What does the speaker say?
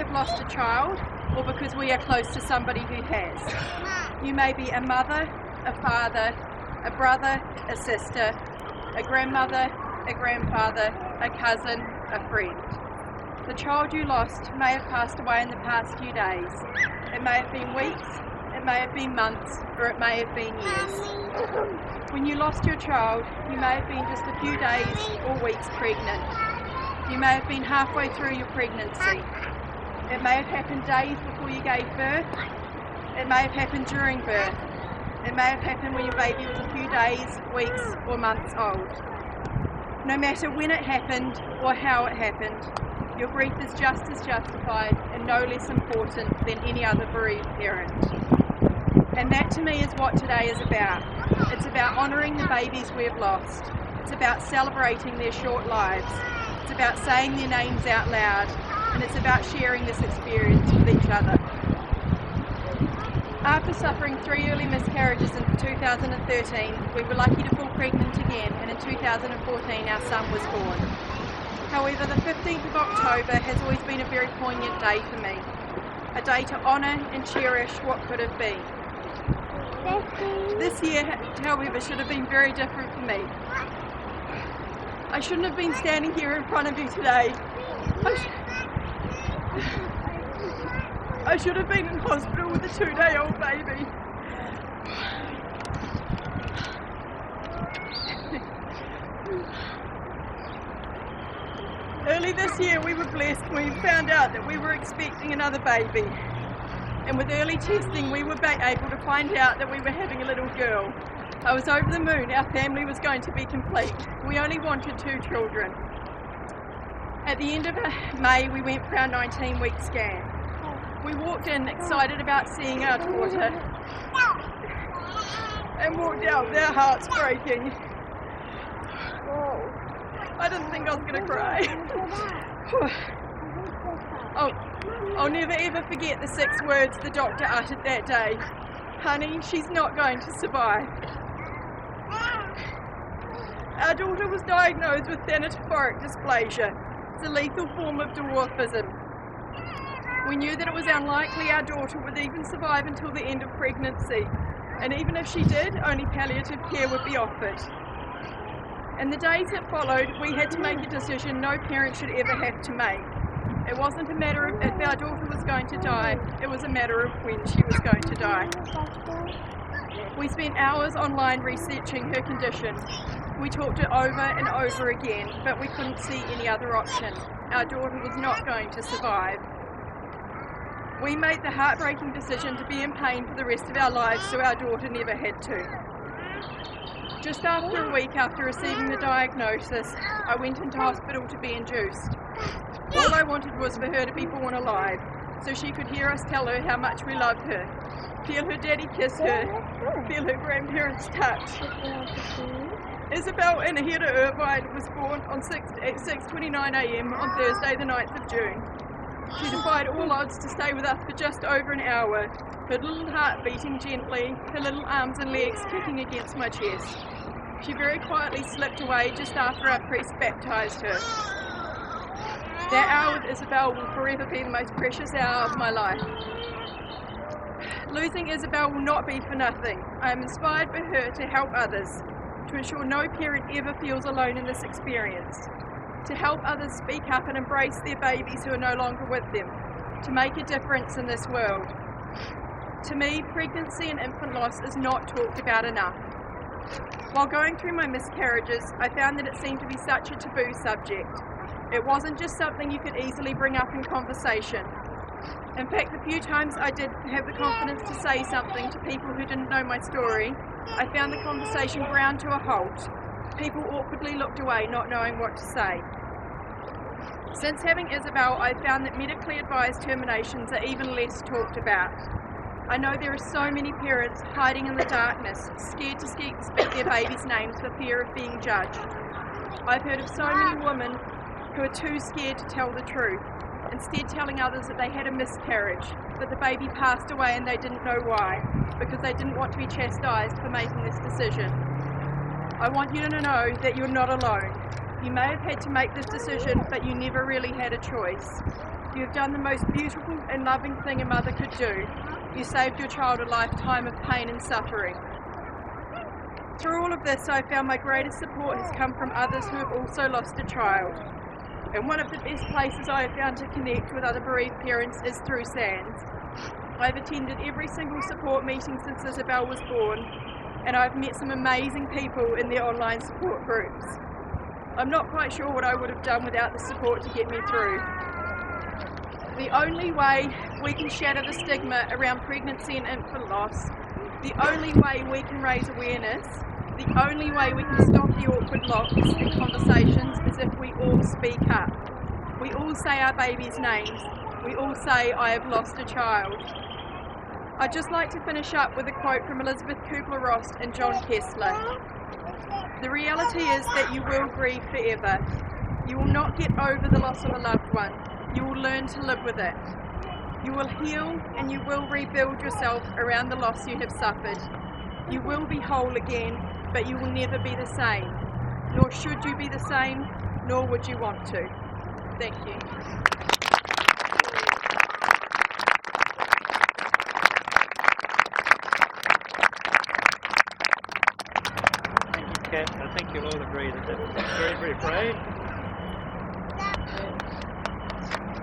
have lost a child or because we are close to somebody who has. You may be a mother, a father, a brother, a sister, a grandmother, a grandfather, a cousin, a friend. The child you lost may have passed away in the past few days. It may have been weeks, it may have been months, or it may have been years. When you lost your child, you may have been just a few days or weeks pregnant. You may have been halfway through your pregnancy. It may have happened days before you gave birth. It may have happened during birth. It may have happened when your baby was a few days, weeks, or months old. No matter when it happened or how it happened, your grief is just as justified and no less important than any other bereaved parent. And that to me is what today is about. It's about honouring the babies we have lost. It's about celebrating their short lives. It's about saying their names out loud. And it's about sharing this experience with each other. After suffering 3 early miscarriages in 2013, we were lucky to fall pregnant again, and in 2014 our son was born. However, the 15th of October has always been a very poignant day for me. A day to honour and cherish what could have been. This year, however, should have been very different for me. I shouldn't have been standing here in front of you today. I should have been in hospital with a 2-day-old baby. Early this year we were blessed when we found out that we were expecting another baby. And with early testing we were able to find out that we were having a little girl. I was over the moon, our family was going to be complete. We only wanted 2 children. At the end of May we went for our 19-week scan. We walked in excited about seeing our daughter and walked out with our hearts breaking. I didn't think I was going to cry. I'll never ever forget the 6 words the doctor uttered that day. Honey, she's not going to survive. Our daughter was diagnosed with thanatophoric dysplasia. It's a lethal form of dwarfism. We knew that it was unlikely our daughter would even survive until the end of pregnancy, and even if she did, only palliative care would be offered. In the days that followed, we had to make a decision no parent should ever have to make. It wasn't a matter of if our daughter was going to die, it was a matter of when she was going to die. We spent hours online researching her condition. We talked it over and over again, but we couldn't see any other option. Our daughter was not going to survive. We made the heartbreaking decision to be in pain for the rest of our lives so our daughter never had to. Just after a week after receiving the diagnosis, I went into hospital to be induced. All I wanted was for her to be born alive, so she could hear us tell her how much we loved her, feel her daddy kiss her, feel her grandparents touch. Isabel Anahita Irvine was born at 6:29 a.m. on Thursday the 9th of June. She defied all odds to stay with us for just over an hour, her little heart beating gently, her little arms and legs kicking against my chest. She very quietly slipped away just after our priest baptised her. That hour with Isabel will forever be the most precious hour of my life. Losing Isabel will not be for nothing. I am inspired by her to help others, to ensure no parent ever feels alone in this experience, to help others speak up and embrace their babies who are no longer with them, to make a difference in this world. To me, pregnancy and infant loss is not talked about enough. While going through my miscarriages, I found that it seemed to be such a taboo subject. It wasn't just something you could easily bring up in conversation. In fact, the few times I did have the confidence to say something to people who didn't know my story, I found the conversation ground to a halt. People awkwardly looked away, not knowing what to say. Since having Isabel, I've found that medically advised terminations are even less talked about. I know there are so many parents hiding in the darkness, scared to speak their babies' names for fear of being judged. I've heard of so many women who are too scared to tell the truth, instead telling others that they had a miscarriage, that the baby passed away and they didn't know why, because they didn't want to be chastised for making this decision. I want you to know that you're not alone. You may have had to make this decision, but you never really had a choice. You have done the most beautiful and loving thing a mother could do. You saved your child a lifetime of pain and suffering. Through all of this, I found my greatest support has come from others who have also lost a child. And one of the best places I have found to connect with other bereaved parents is through SANS. I've attended every single support meeting since Isabel was born, and I've met some amazing people in the online support groups. I'm not quite sure what I would have done without the support to get me through. The only way we can shatter the stigma around pregnancy and infant loss, the only way we can raise awareness, the only way we can stop the awkward locks in conversations is if we all speak up. We all say our baby's names. We all say, I have lost a child. I'd just like to finish up with a quote from Elizabeth Kubler-Ross and John Kessler. The reality is that you will grieve forever. You will not get over the loss of a loved one. You will learn to live with it. You will heal and you will rebuild yourself around the loss you have suffered. You will be whole again, but you will never be the same. Nor should you be the same, nor would you want to. Thank you. Thank you, Kat. I think you'll all agree that that was very, very brave.